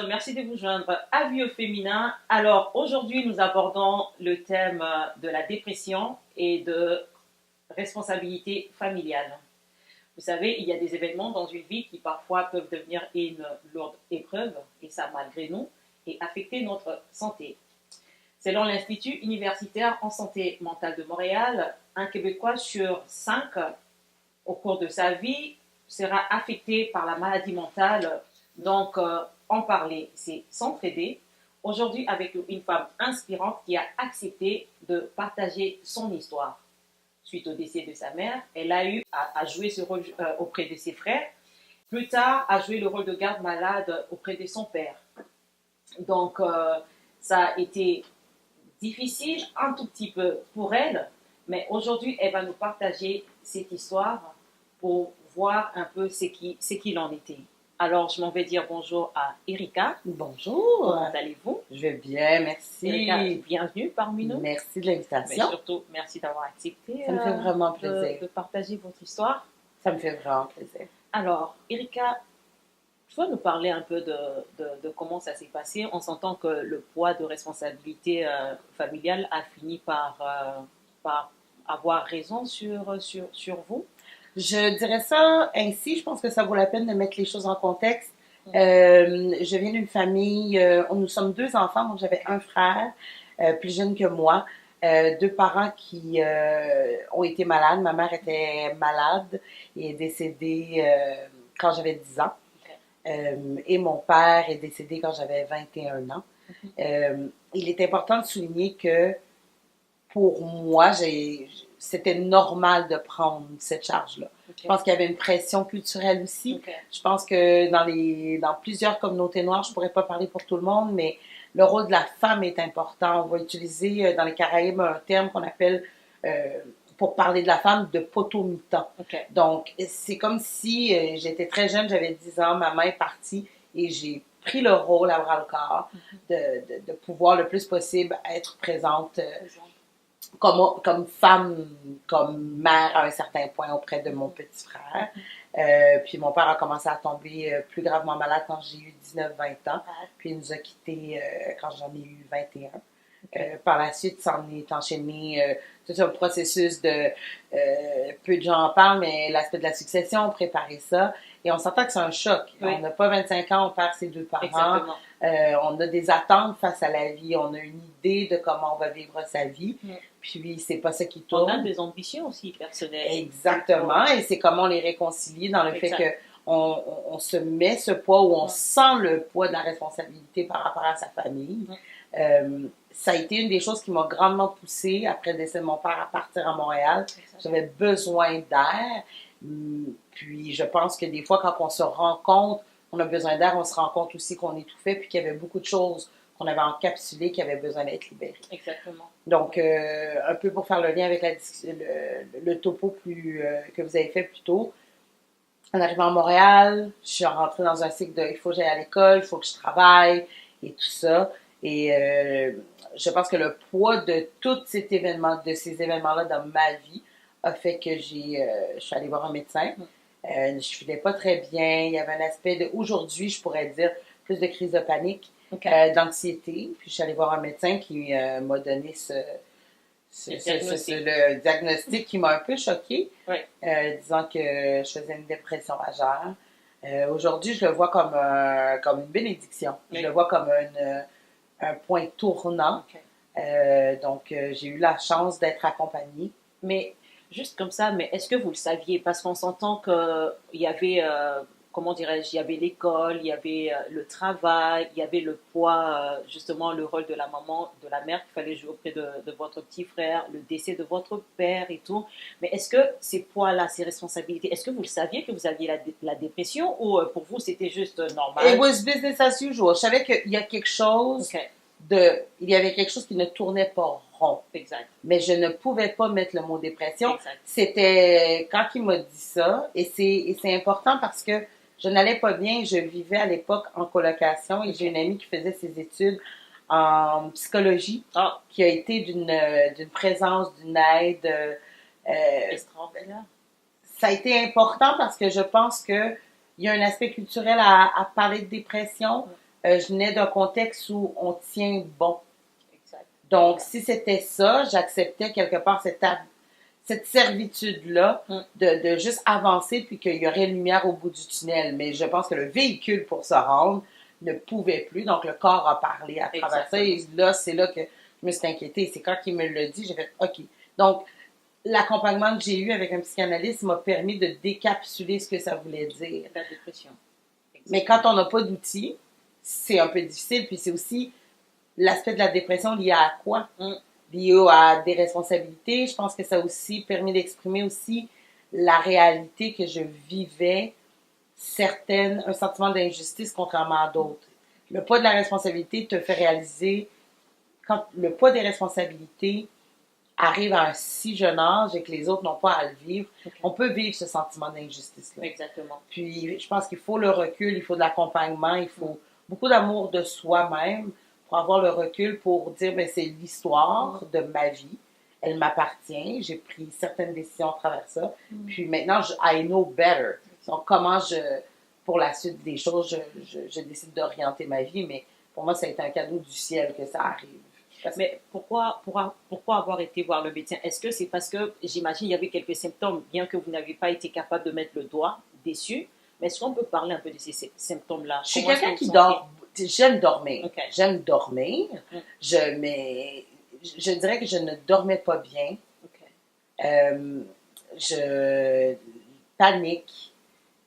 merci de vous joindre à Vie au féminin. Alors aujourd'hui, nous abordons le thème de la dépression et de responsabilité familiale. Vous savez, il y a des événements dans une vie qui parfois peuvent devenir une lourde épreuve, et ça malgré nous, et affecter notre santé. Selon l'Institut universitaire en santé mentale de Montréal, un Québécois sur 5 au cours de sa vie sera affecté par la maladie mentale. Donc, en parler, c'est s'entraider. Aujourd'hui, avec une femme inspirante qui a accepté de partager son histoire. Suite au décès de sa mère, elle a eu à jouer ce rôle auprès de ses frères. Plus tard, à jouer le rôle de garde-malade auprès de son père. Donc, ça a été difficile un tout petit peu pour elle, mais aujourd'hui, elle va nous partager cette histoire pour voir un peu ce qu'il en était. Alors, je m'en vais dire bonjour à Erika. Bonjour. Comment allez-vous? Je vais bien, merci. Erika, bienvenue parmi nous. Merci de Mais l'invitation. surtout, merci d'avoir accepté Ça me fait vraiment plaisir. de partager votre histoire. Ça me fait vraiment plaisir. Alors, Erika, tu vas nous parler un peu de comment ça s'est passé. On s'entend que le poids de responsabilité familiale a fini par avoir raison sur vous. Je dirais ça ainsi, je pense que ça vaut la peine de mettre les choses en contexte. Je viens d'une famille, nous sommes 2 enfants, donc j'avais un frère plus jeune que moi, 2 parents qui ont été malades. Ma mère était malade et est décédée quand j'avais 10 ans. Et mon père est décédé quand j'avais 21 ans. Il est important de souligner que pour moi, c'était normal de prendre cette charge-là. Je pense qu'il y avait une pression culturelle aussi. Je pense que dans plusieurs communautés noires, je pourrais pas parler pour tout le monde, mais le rôle de la femme est important. On va utiliser dans les Caraïbes un terme qu'on appelle, pour parler de la femme, de potomitan. Donc, c'est comme si j'étais très jeune, j'avais 10 ans, ma main est partie et j'ai pris le rôle à bras-le-corps de pouvoir le plus possible être présente comme femme, comme mère à un certain point auprès de mon petit frère. Puis mon père a commencé à tomber plus gravement malade quand j'ai eu 19-20 ans. Puis il nous a quittés quand j'en ai eu 21. Par la suite, ça en est enchaîné tout un processus de... peu de gens en parlent, mais l'aspect de la succession, préparer ça. Et on s'entend que c'est un choc. Oui. On n'a pas 25 ans, on perd ses 2 parents. Exactement. On a des attentes face à la vie. On a une idée de comment on va vivre sa vie. Puis, c'est pas ça qui tourne. On a des ambitions aussi personnelles. Exactement. Et c'est comment on les réconcilie dans le fait qu'on se met ce poids ou on sent le poids de la responsabilité par rapport à sa famille. Ça a été une des choses qui m'a grandement poussée après le décès de mon père à partir à Montréal. J'avais besoin d'air. Puis je pense que des fois, quand on se rend compte qu'on a besoin d'air, on se rend compte aussi qu'on étouffait puis qu'il y avait beaucoup de choses qu'on avait encapsulées qui avaient besoin d'être libérées. Exactement. Donc, un peu pour faire le lien avec le topo que vous avez fait plus tôt. En arrivant à Montréal, je suis rentrée dans un cycle de il faut que j'aille à l'école, il faut que je travaille et tout ça. Et je pense que le poids de ces événements-là dans ma vie a fait que je suis allée voir un médecin. Je ne filais pas très bien. Il y avait un aspect aujourd'hui, je pourrais dire, plus de crise de panique, d'anxiété. Puis je suis allée voir un médecin qui m'a donné le diagnostic qui m'a un peu choquée, disant que je faisais une dépression majeure. Aujourd'hui, je le vois comme une bénédiction. Je le vois comme un point tournant. Donc, j'ai eu la chance d'être accompagnée. Mais juste comme ça, mais est-ce que vous le saviez? Parce qu'on s'entend qu'il y avait, comment dirais-je, il y avait l'école, il y avait le travail, il y avait le poids, justement le rôle de la maman, de la mère qu'il fallait jouer auprès de votre petit frère, le décès de votre père et tout. Mais est-ce que ces poids-là, ces responsabilités, est-ce que vous le saviez que vous aviez la dépression ou pour vous c'était juste normal? It was business as usual. Je savais qu'il y a quelque chose il y avait quelque chose qui ne tournait pas rond. Exact. Mais je ne pouvais pas mettre le mot dépression. Exact. C'était quand il m'a dit ça, et c'est important parce que je n'allais pas bien. Je vivais à l'époque en colocation et j'ai une amie qui faisait ses études en psychologie, qui a été d'une présence, d'une aide extraordinaire. Ça a été important parce que je pense que il y a un aspect culturel à parler de dépression. je venais d'un contexte où on tient bon. Exact. Donc, si c'était ça, j'acceptais quelque part cette servitude-là de juste avancer puis qu'il y aurait une lumière au bout du tunnel. Mais je pense que le véhicule pour se rendre ne pouvait plus. Donc, le corps a parlé à travers ça. Et là, c'est là que je me suis inquiétée. C'est quand il me l'a dit, j'ai fait OK. Donc, l'accompagnement que j'ai eu avec un psychanalyste m'a permis de décapsuler ce que ça voulait dire. La dépression. Exactement. Mais quand on n'a pas d'outils, c'est un peu difficile. Puis c'est aussi l'aspect de la dépression lié à quoi? Lié à des responsabilités. Je pense que ça a aussi permis d'exprimer aussi la réalité que je vivais, un sentiment d'injustice contrairement à d'autres. Le poids de la responsabilité te fait réaliser, quand le poids des responsabilités arrive à un si jeune âge et que les autres n'ont pas à le vivre, on peut vivre ce sentiment d'injustice-là. Exactement. Puis je pense qu'il faut le recul, il faut de l'accompagnement, il faut beaucoup d'amour de soi-même pour avoir le recul pour dire, ben, c'est l'histoire de ma vie, elle m'appartient, j'ai pris certaines décisions à travers ça, puis maintenant, I know better. Donc, pour la suite des choses, je décide d'orienter ma vie, mais pour moi, ça a été un cadeau du ciel que ça arrive. Mais pourquoi avoir été voir le médecin? Est-ce que c'est parce que, j'imagine, il y avait quelques symptômes, bien que vous n'avez pas été capable de mettre le doigt dessus, mais est-ce qu'on peut parler un peu de ces symptômes-là? Je suis quelqu'un qui dort. J'aime dormir. Okay. J'aime dormir. Mais je dirais que je ne dormais pas bien. Je panique.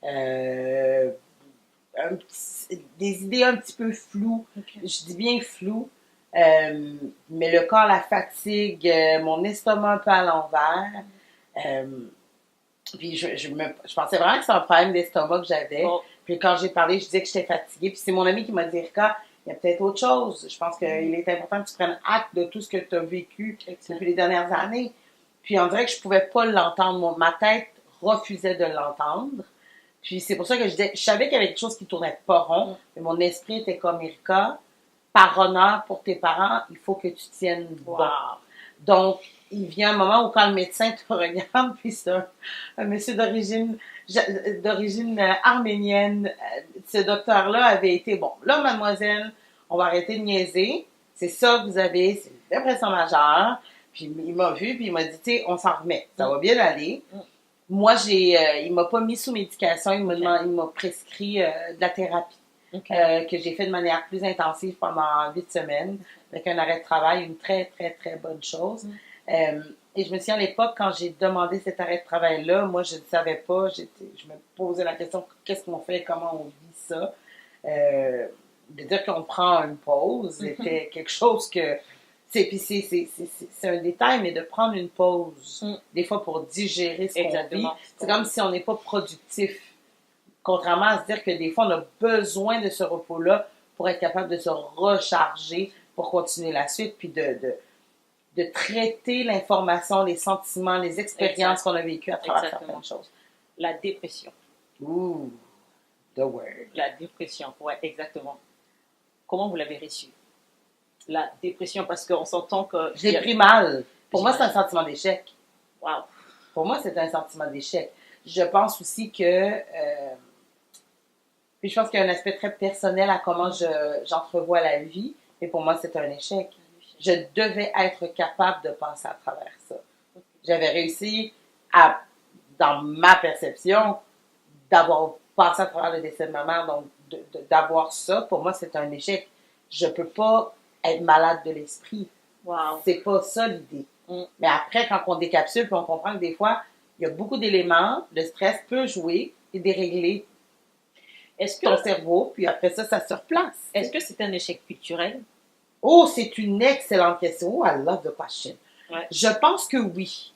Des idées un petit peu floues. Je dis bien floues. Mais le corps, la fatigue, mon estomac un peu à l'envers. Puis je pensais vraiment que c'était un problème d'estomac que j'avais. Oh. Puis quand j'ai parlé, je disais que j'étais fatiguée. Puis c'est mon ami qui m'a dit, Rika, il y a peut-être autre chose. Je pense qu'il est important que tu prennes acte de tout ce que tu as vécu depuis les dernières années. Puis on dirait que je pouvais pas l'entendre. Ma tête refusait de l'entendre. Puis c'est pour ça que je savais qu'il y avait quelque chose qui tournait pas rond. Mais mon esprit était comme, Rika, par honneur pour tes parents, il faut que tu tiennes bon. Donc, il vient un moment où quand le médecin te regarde, puis c'est un monsieur d'origine arménienne, ce docteur-là avait été, bon, là, mademoiselle, on va arrêter de niaiser, c'est ça que vous avez, c'est une dépression majeure, puis il m'a vu, puis il m'a dit, tu sais, on s'en remet, ça va bien aller. Moi, il m'a pas mis sous médication, il m'a prescrit de la thérapie. Que j'ai fait de manière plus intensive pendant 8 semaines, avec un arrêt de travail, une très, très, très bonne chose. Et je me souviens à l'époque, quand j'ai demandé cet arrêt de travail-là, moi, je ne savais pas, je me posais la question, qu'est-ce qu'on fait, comment on vit ça? De dire qu'on prend une pause, c'était quelque chose que... C'est un détail, mais de prendre une pause, des fois pour digérer ce qu'on vit, c'est comme si on n'est pas productif. Contrairement à se dire que des fois, on a besoin de ce repos-là pour être capable de se recharger pour continuer la suite, puis de traiter l'information, les sentiments, les expériences qu'on a vécues à travers certaines choses. La dépression. Ooh, the word. La dépression, ouais, exactement. Comment vous l'avez reçue? La dépression, parce qu'on s'entend que... Je l'ai pris mal. Pour moi, c'est un sentiment d'échec. Wow. Pour moi, c'est un sentiment d'échec. Je pense aussi que... Puis je pense qu'il y a un aspect très personnel à comment j'entrevois la vie. Et pour moi, c'est un échec. Je devais être capable de passer à travers ça. J'avais réussi dans ma perception, d'avoir passé à travers le décès de ma mère. Donc, d'avoir ça, pour moi, c'est un échec. Je peux pas être malade de l'esprit. Wow. C'est pas ça l'idée. Mais après, quand on décapsule, puis on comprend que des fois, il y a beaucoup d'éléments, le stress peut jouer et dérégler ton cerveau, puis après ça, ça se replace. Est-ce que c'est un échec culturel? Oh, c'est une excellente question. Oh, I love the question. Ouais. Je pense que oui.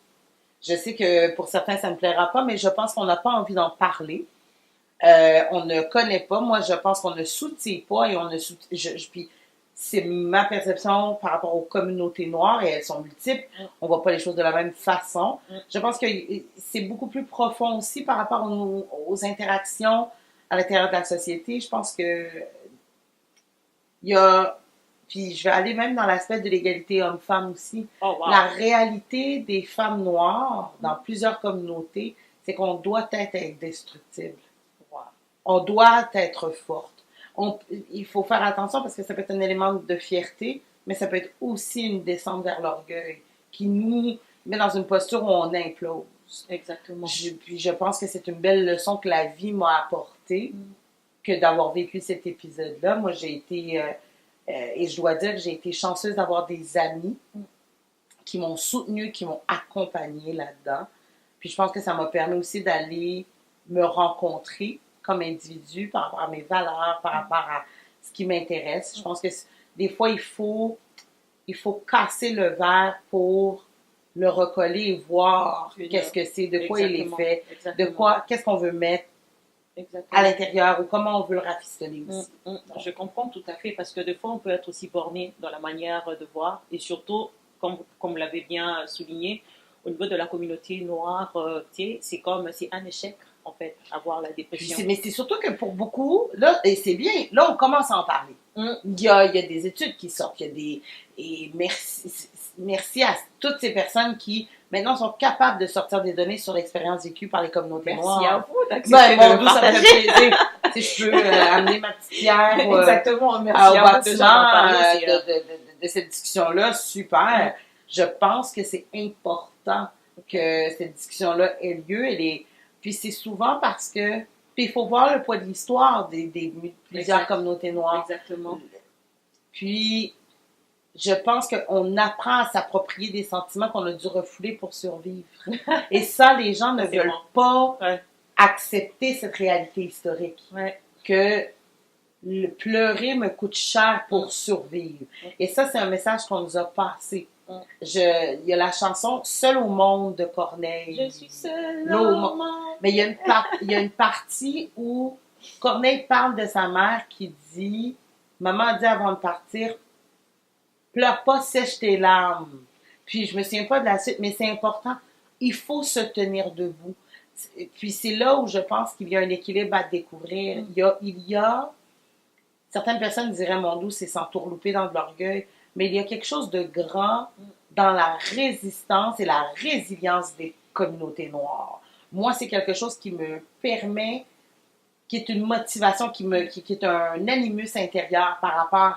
Je sais que pour certains, ça ne me plaira pas, mais je pense qu'on n'a pas envie d'en parler. On ne connaît pas. Moi, je pense qu'on ne soutient pas et on ne puis c'est ma perception par rapport aux communautés noires et elles sont multiples. On voit pas les choses de la même façon. Je pense que c'est beaucoup plus profond aussi par rapport aux interactions à l'intérieur de la société. Je pense que il y a, puis je vais aller même dans l'aspect de l'égalité homme-femme aussi. Oh, wow. La réalité des femmes noires dans plusieurs communautés, c'est qu'on doit être indestructible. Wow. On doit être forte. il faut faire attention parce que ça peut être un élément de fierté, mais ça peut être aussi une descente vers l'orgueil qui nous met dans une posture où on implose. Exactement. Puis je pense que c'est une belle leçon que la vie m'a apportée que d'avoir vécu cet épisode-là. Moi, j'ai été, et je dois dire que j'ai été chanceuse d'avoir des amis qui m'ont soutenue, qui m'ont accompagnée là-dedans. Puis je pense que ça m'a permis aussi d'aller me rencontrer comme individu par rapport à mes valeurs, par rapport à ce qui m'intéresse. Je pense que des fois, il faut casser le verre pour le recoller et voir qu'est-ce que c'est, de quoi il est fait, de quoi, qu'est-ce qu'on veut mettre à l'intérieur ou comment on veut le rafistoler aussi. Je comprends tout à fait parce que des fois, on peut être aussi borné dans la manière de voir et surtout, comme vous l'avez bien souligné, au niveau de la communauté noire, c'est un échec, en fait, avoir la dépression. Mais c'est surtout que pour beaucoup, là, et c'est bien, là, on commence à en parler. Il y a des études qui sortent, et merci à toutes ces personnes qui, maintenant, sont capables de sortir des données sur l'expérience vécue par les communautés noires. Merci à vous d'accepter de ça me fait plaisir. Si je peux amener ma petite pierre Exactement, merci au à vous déjà de cette discussion-là, super. Je pense que c'est important que cette discussion-là ait lieu. Puis c'est souvent parce que... Puis il faut voir le poids de l'histoire des plusieurs communautés noires. Exactement. Puis je pense qu'on apprend à s'approprier des sentiments qu'on a dû refouler pour survivre. Et ça, les gens ne veulent pas accepter cette réalité historique. Que pleurer me coûte cher pour survivre. Et ça, c'est un message qu'on nous a passé. Il y a la chanson Seul au monde de Corneille. Je suis seule au monde. Mais il y a une partie où Corneille parle de sa mère qui dit, maman a dit avant de partir, pleure pas, sèche tes larmes. Puis je me souviens pas de la suite, mais c'est important. Il faut se tenir debout. Puis c'est là où je pense qu'il y a un équilibre à découvrir. Il y a certaines personnes diraient, mon doux, c'est s'entourlouper dans de l'orgueil. Mais il y a quelque chose de grand dans la résistance et la résilience des communautés noires. Moi, c'est quelque chose qui me permet, qui est une motivation, qui est un animus intérieur par rapport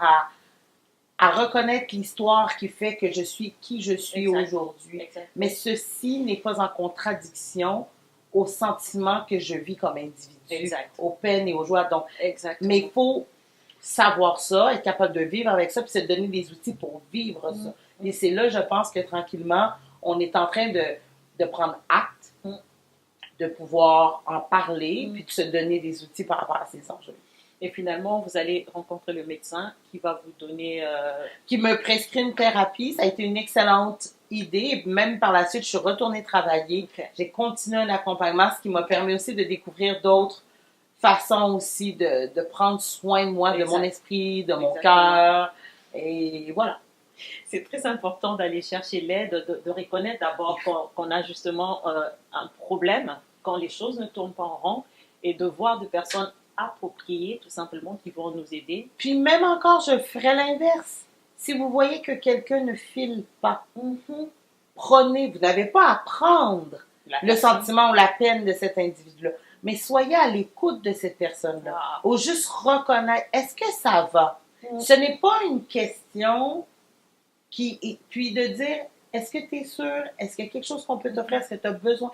à reconnaître l'histoire qui fait que je suis qui je suis aujourd'hui. Mais ceci n'est pas en contradiction aux sentiments que je vis comme individu, aux peines et aux joies. Donc, mais il faut savoir ça, être capable de vivre avec ça, puis se donner des outils pour vivre ça. Et c'est là, je pense que tranquillement, on est en train de prendre acte, de pouvoir en parler, puis de se donner des outils par rapport à ces enjeux. Et finalement, vous allez rencontrer le médecin qui va vous donner... Qui me prescrit une thérapie. Ça a été une excellente idée. Même par la suite, je suis retournée travailler. J'ai continué un accompagnement, ce qui m'a permis aussi de découvrir d'autres façon aussi de prendre soin de moi, de mon esprit, de mon cœur. Et voilà. C'est très important d'aller chercher l'aide, de reconnaître d'abord qu'on a justement un problème, quand les choses ne tournent pas en rond, et de voir des personnes appropriées, tout simplement, qui vont nous aider. Puis même encore, je ferais l'inverse. Si vous voyez que quelqu'un ne file pas, prenez, vous n'avez pas à prendre le sentiment ou la peine de cet individu-là. Mais soyez à l'écoute de cette personne-là. Ou juste reconnaître, est-ce que ça va? Ce n'est pas une question puis de dire, est-ce que tu es sûr? Est-ce qu'il y a quelque chose qu'on peut t'offrir? Est-ce que tu as besoin?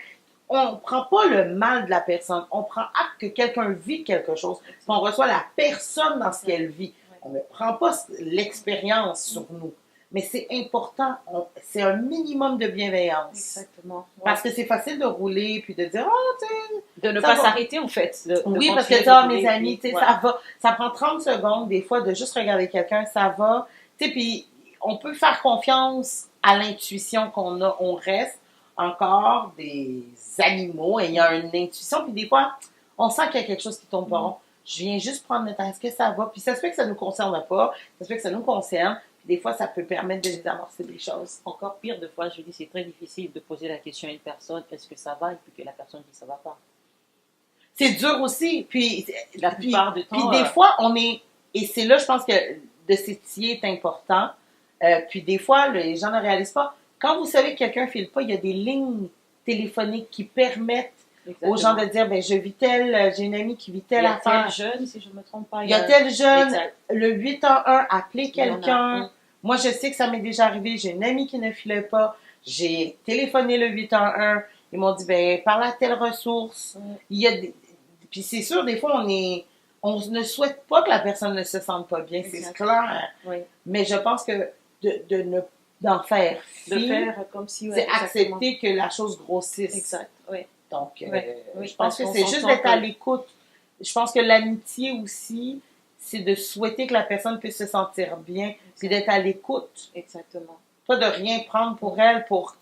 On ne prend pas le mal de la personne. On prend acte que quelqu'un vit quelque chose. On reçoit la personne dans ce qu'elle vit. On ne prend pas l'expérience sur nous. Mais c'est important, c'est un minimum de bienveillance. Exactement. Parce que c'est facile de rouler puis de dire, oh, tu sais. De ne pas s'arrêter, en fait. Oui, parce que mes amis, tu sais, ça va. Ça prend 30 secondes, des fois, de juste regarder quelqu'un, ça va. Tu sais, puis on peut faire confiance à l'intuition qu'on a. On reste encore des animaux ayant une intuition, puis des fois, on sent qu'il y a quelque chose qui tombe pas rond. Je viens juste prendre le temps, est-ce que ça va? Puis ça se fait que ça ne nous concerne pas, ça se fait que ça nous concerne. Des fois, ça peut permettre de désamorcer des choses. Encore pire, des fois, je dis, c'est très difficile de poser la question à une personne, est-ce que ça va? Et puis que la personne dit, ça va pas. C'est dur aussi. Puis, la plupart du temps... Puis des fois, on est... Et c'est là, je pense que de s'étiller est important. Puis des fois, les gens ne réalisent pas. Quand vous savez que quelqu'un ne file pas, il y a des lignes téléphoniques qui permettent Exactement. aux gens de dire, ben, j'ai une amie qui vit telle Il y a affaire. tel jeune, si je ne me trompe pas. Il y a tel jeune, Exact. le 811, appelez Il y en a. quelqu'un. Moi, je sais que ça m'est déjà arrivé. J'ai une amie qui ne filait pas. J'ai téléphoné le 811. Ils m'ont dit, ben, parle à telle ressource. Il y a Puis c'est sûr, des fois, on ne souhaite pas que la personne ne se sente pas bien, c'est clair. Oui. Mais je pense que d'en faire De fi, faire comme si... c'est accepter que la chose grossisse. Exact, oui. Donc, Oui, je pense que c'est juste d'être à l'écoute. Je pense que l'amitié aussi, c'est de souhaiter que la personne puisse se sentir bien, puis d'être à l'écoute. Exactement. Pas de rien prendre pour elle pour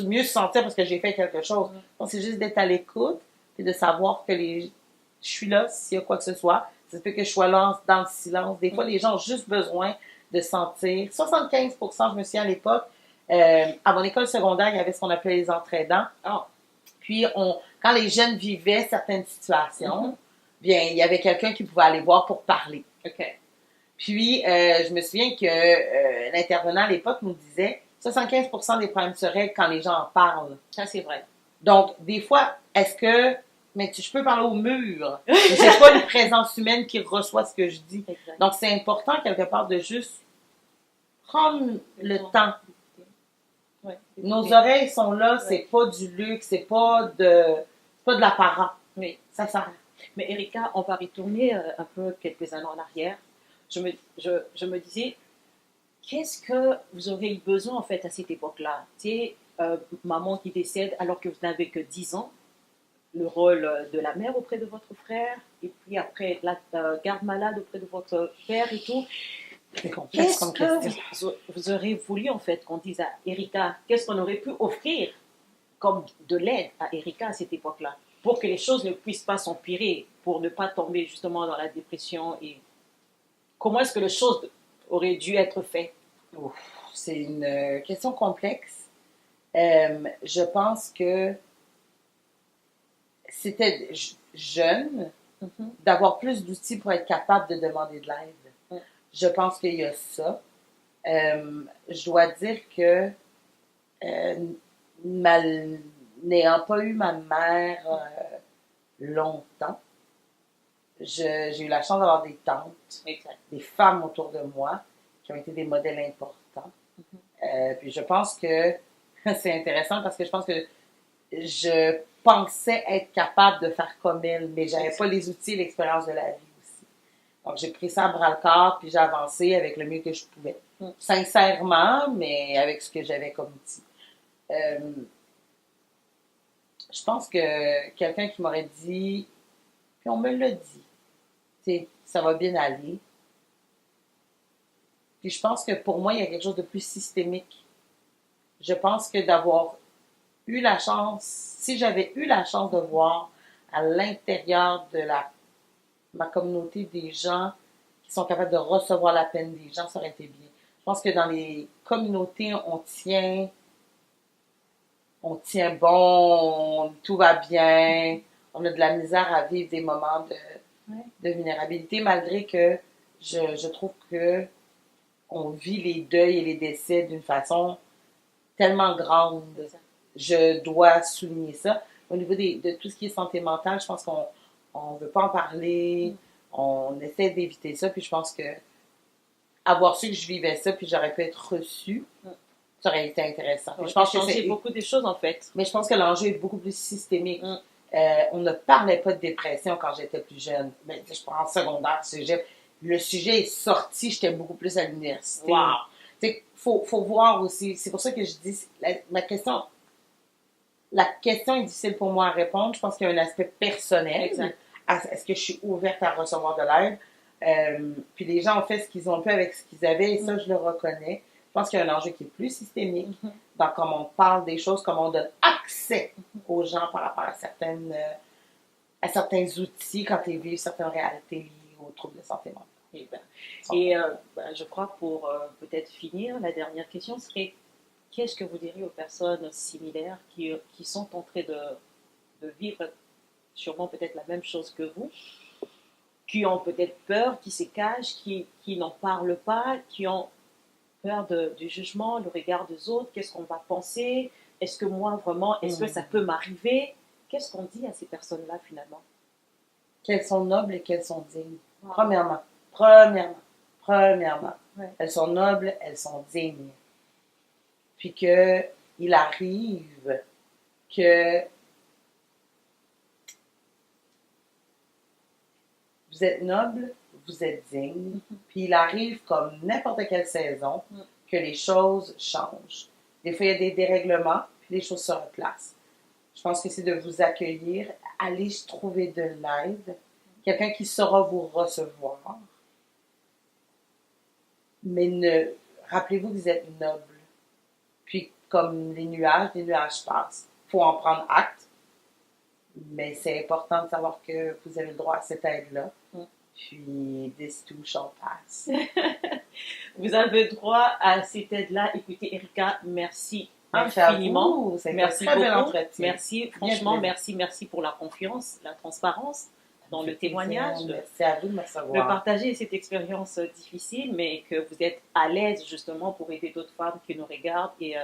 mieux se sentir parce que j'ai fait quelque chose. Donc, c'est juste d'être à l'écoute, puis de savoir que je suis là s'il y a quoi que ce soit. Ça se peut que je sois là dans le silence. Des fois, les gens ont juste besoin de sentir. 75%, je me souviens à l'époque, à mon école secondaire, il y avait ce qu'on appelait les entraidants. Puis, quand les jeunes vivaient certaines situations, bien, il y avait quelqu'un qui pouvait aller voir pour parler. OK. Puis, je me souviens que l'intervenant à l'époque nous disait 75% des problèmes se règlent quand les gens en parlent. Ça, c'est vrai. Donc, des fois, mais je peux parler au mur. J'ai pas une présence humaine qui reçoit ce que je dis. Exact. Donc, c'est important, quelque part, de juste prendre le temps. Ouais. Nos oreilles sont là, c'est pas du luxe, c'est pas de l'apparat. Oui. Ça sert. Mais Erika, on va retourner un peu quelques années en arrière. Je me disais, qu'est-ce que vous auriez eu besoin en fait à cette époque-là? Tu sais, maman qui décède alors que vous n'avez que 10 ans, le rôle de la mère auprès de votre frère, et puis après la garde malade auprès de votre père et tout. C'est complexe comme question. Qu'est-ce que vous auriez voulu en fait qu'on dise à Erika? Qu'est-ce qu'on aurait pu offrir comme de l'aide à Erika à cette époque-là pour que les choses ne puissent pas s'empirer, pour ne pas tomber justement dans la dépression? Et comment est-ce que les choses auraient dû être faites? C'est une question complexe. Je pense que c'était jeune d'avoir plus d'outils pour être capable de demander de l'aide. Je pense qu'il y a ça. Je dois dire que n'ayant pas eu ma mère longtemps, j'ai eu la chance d'avoir des tantes, des femmes autour de moi qui ont été des modèles importants. Puis je pense que c'est intéressant parce que je pense que je pensais être capable de faire comme elle, mais j'avais pas les outils et l'expérience de la vie aussi. Donc j'ai pris ça à bras-le-corps, puis j'ai avancé avec le mieux que je pouvais. Sincèrement, mais avec ce que j'avais comme outil. Je pense que quelqu'un qui m'aurait dit, puis on me l'a dit, tu sais, ça va bien aller. Puis je pense que pour moi, il y a quelque chose de plus systémique. Je pense que d'avoir eu la chance, si j'avais eu la chance de voir à l'intérieur de ma communauté des gens qui sont capables de recevoir la peine des gens, ça aurait été bien. Je pense que dans les communautés, on tient bon, tout va bien, on a de la misère à vivre des moments de vulnérabilité, malgré que je trouve que on vit les deuils et les décès d'une façon tellement grande. Je dois souligner ça. Au niveau de tout ce qui est santé mentale, je pense qu'on ne veut pas en parler, on essaie d'éviter ça, puis je pense que avoir su que je vivais ça, puis j'aurais pu être reçue, ça aurait été intéressant. Je pense que c'est beaucoup de choses en fait. Mais je pense que l'enjeu est beaucoup plus systémique. On ne parlait pas de dépression quand j'étais plus jeune. Mais je prends en secondaire, le sujet est sorti, j'étais beaucoup plus à l'université. Wow. Faut voir aussi. C'est pour ça que je dis, la question est difficile pour moi à répondre. Je pense qu'il y a un aspect personnel. Exact. Est-ce que je suis ouverte à recevoir de l'aide? Puis les gens ont fait ce qu'ils ont pu avec ce qu'ils avaient, et ça, je le reconnais. Je pense qu'il y a un enjeu qui est plus systémique dans comment on parle des choses, comment on donne accès aux gens par rapport à certains outils quand ils vivent certaines réalités liées aux troubles de santé mentale. Et je crois pour peut-être finir, la dernière question serait qu'est-ce que vous diriez aux personnes similaires qui sont en train de vivre sûrement peut-être la même chose que vous, qui ont peut-être peur, qui se cachent, qui n'en parlent pas, qui ont peur du jugement, le regard des autres, qu'est-ce qu'on va penser, est-ce que moi vraiment, est-ce que ça peut m'arriver? qu'est-ce qu'on dit à ces personnes-là finalement? Qu'elles sont nobles et qu'elles sont dignes. Wow. Premièrement. Ouais. Elles sont nobles, elles sont dignes. Puis que il arrive que vous êtes noble, vous êtes digne, puis il arrive comme n'importe quelle saison que les choses changent. Des fois, il y a des dérèglements, puis les choses se replacent. Je pense que c'est de vous accueillir, aller trouver de l'aide, quelqu'un qui saura vous recevoir. Mais rappelez-vous que vous êtes noble. Puis, comme les nuages passent. Il faut en prendre acte, mais c'est important de savoir que vous avez le droit à cette aide-là. Puis, this too shall pass. Vous avez droit à cette aide-là. Écoutez, Erika, merci infiniment. Merci beaucoup. Bel entretien. Merci, franchement, merci pour la confiance, la transparence dans le témoignage. Merci à vous de me recevoir. De partager cette expérience difficile, mais que vous êtes à l'aise justement pour aider d'autres femmes qui nous regardent. Et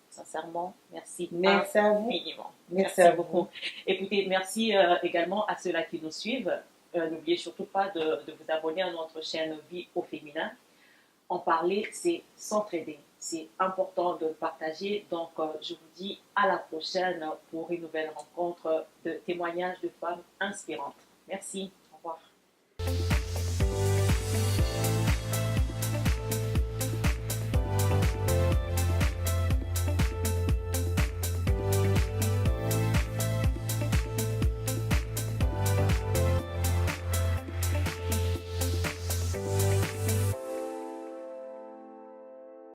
sincèrement, merci. Merci à vous. Infiniment. Merci à beaucoup. Vous. Écoutez, merci également à ceux-là qui nous suivent. N'oubliez surtout pas de vous abonner à notre chaîne Vie au féminin. En parler, c'est s'entraider. C'est important de le partager. Donc, je vous dis à la prochaine pour une nouvelle rencontre de témoignages de femmes inspirantes. Merci. Au revoir.